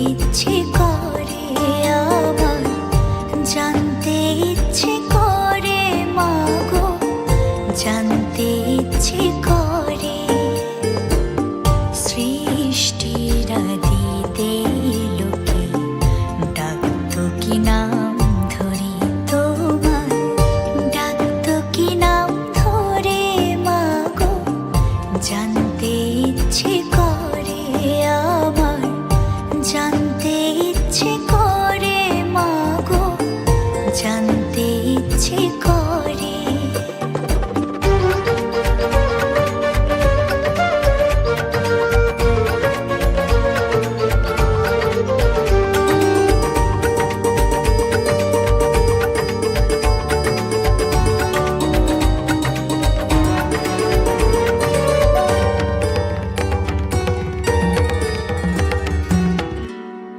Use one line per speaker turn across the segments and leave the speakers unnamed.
ইচ্ছে করে আমার, জানতে ইচ্ছে করে মাগো, জানতে ইচ্ছে করে। সৃষ্টির আদিতে লোকে ডাকতো কি নাম ধরি তোমার, ডাকতো কি নাম ধরে মাগো, জানতে ইচ্ছে করে আমার, জানতে ইচ্ছে করে মাগো, জানতে ইচ্ছে করে।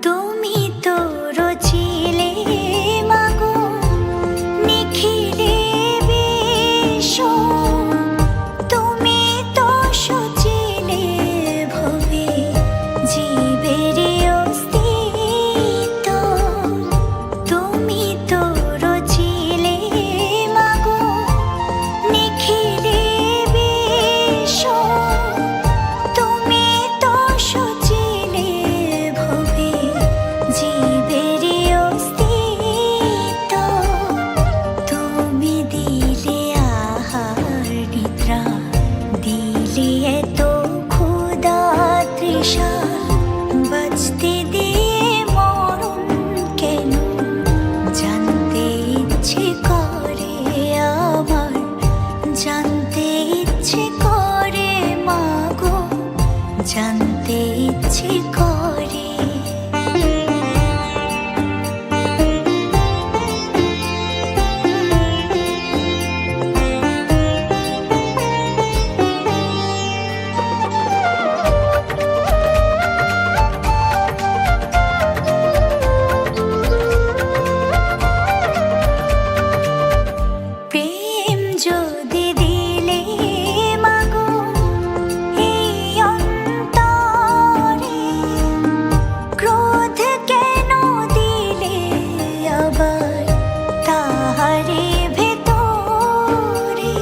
তুমি তো রচিলে মাগো নিখিলে বিশ্ব, তুমি তো সচিলে ভবে জীবের অস্তিত্ব। তুমি তো রচিলে মাগো নিখিলে বিশ্ব, তুমি তো সচিলে ভবে জীবের অস্তিত্ব। তুমি দিলে আহার নিদ্রা, দিলে এত ক্ষুধা তৃষা, বাঁচতে দিয়ে মরণ কেন, জানতে ইচ্ছে করে আমার, জানতে ইচ্ছে করে মাগো, জানতে ইচ্ছে করে। প্রেম যদি দিলে মাগো এই অন্তরে, ক্রোধ কেন দিলে আবার তাহারে ভেতরে।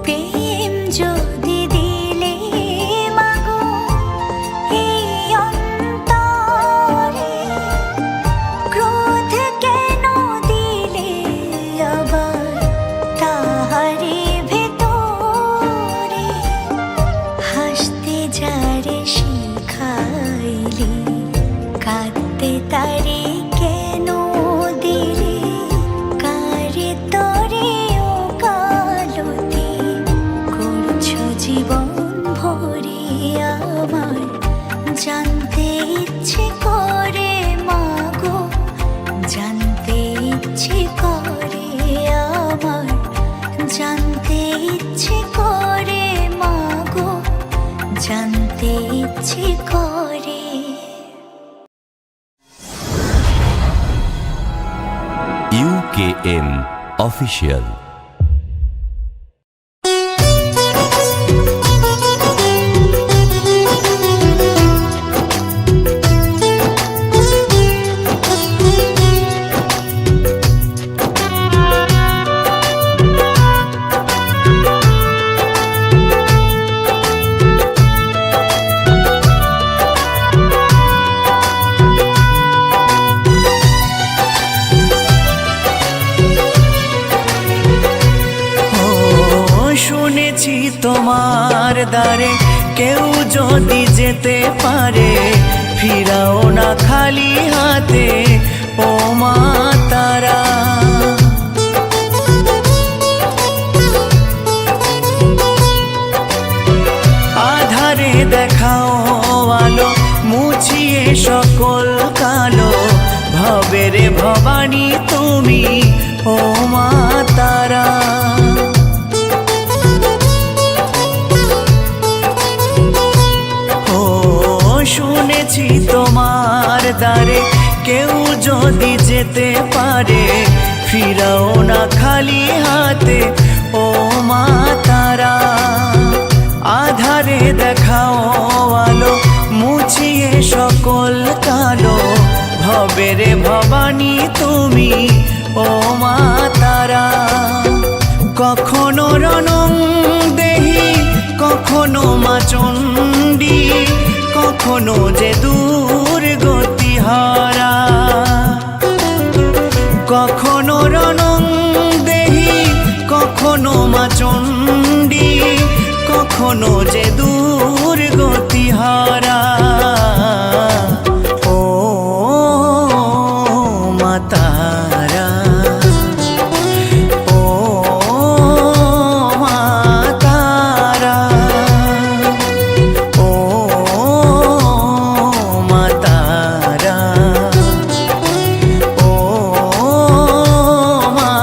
প্রেম যদি দিলে মাগো এই অন্তরে, ক্রোধ কেন দিলে আবার তাহারে ভেতরে। হাসতে যারে শিখাইলে, কাঁদতে তারে কেন দিলে, কারে তরে ও কালতি করছো জীবন ভরে আমার, জানতে ইচ্ছে করে মাগো, জানতে ইচ্ছে করে আমার, জানতে ইচ্ছে করে মাগো, জানতে ইচ্ছে করে।
UKM Official।
শুনেছি তোমার দ্বারে কেউ যদি যেতে পারে, ফিরাও না খালি হাতে ও মা তারা। আধারে দেখাও আলো, মুছিয়ে সকল কালো, ভবের ভবানী তুমি ও মা তারা। শুনেছি তোমার দ্বারে কেউ যদি যেতে পারে, ফিরাও না খালি হাতে ও মা তারা। আধারে দেখাও আলো, মুছিয়ে সকল কালো ভবের ভবানী তুমি ও মা তারা। কখনো রণং দেহি কখনো মা চণ্ডী, কখনো যে দুর্গতি হারা। কখনো রণং দেহি কখনো মা চণ্ডী, কখনো যে দুর্গতি হারা। ও মা তারা, ও মা তারা, ও মা তারা, ও মা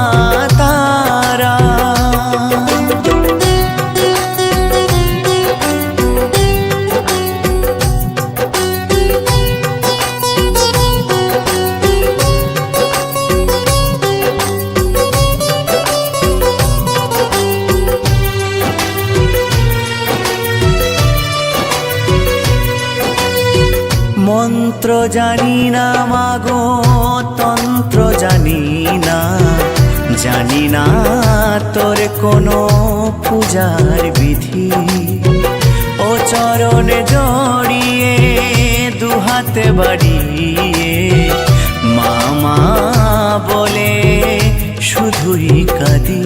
তারা। মন্ত্র জানি না মাগো তন্ত্র জানি না, জানি না তোর কোনো পূজার বিধি। ও চরণে জড়িয়ে দুহাতে বাড়িয়ে মামা বলে শুধুই কাঁদি।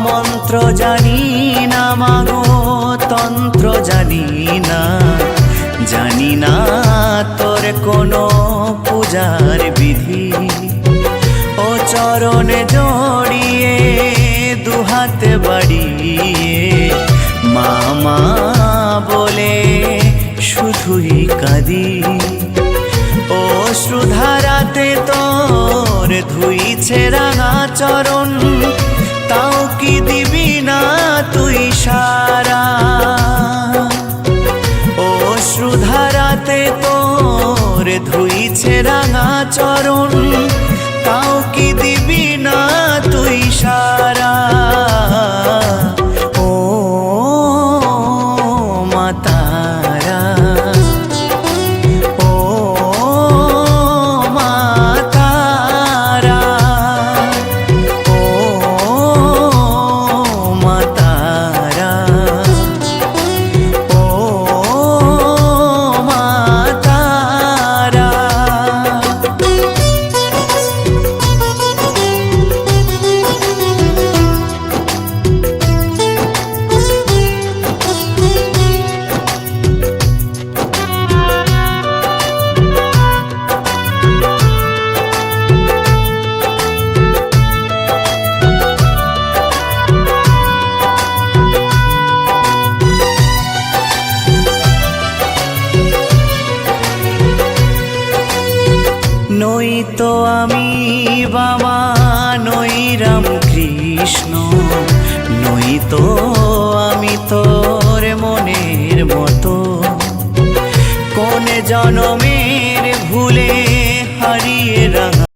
মন্ত্র জানি না মাগো তন্ত্র জানি না, জানি না তোর কোনো পূজার বিধি। ও চরণে জড়িয়ে দুহাতে বাড়িয়ে মামা বলে শুধুই কাঁদি। ও শ্রুধারাতে তোর ধুইছে রাঙা চরণ, তাও কি দিবি না তুই সারা। ও শ্রুধারাতে তোর ধুইছে রাঙা চরণ, তাও কি দিবি না তুই সারা। ও মা তারা, ও মা তারা, ও মা তারা, ও মা তারা। নই তো আমি বাবা, নই রাম কৃষ্ণ, নই তো আমি তোর মনের মতো। কোন জনমের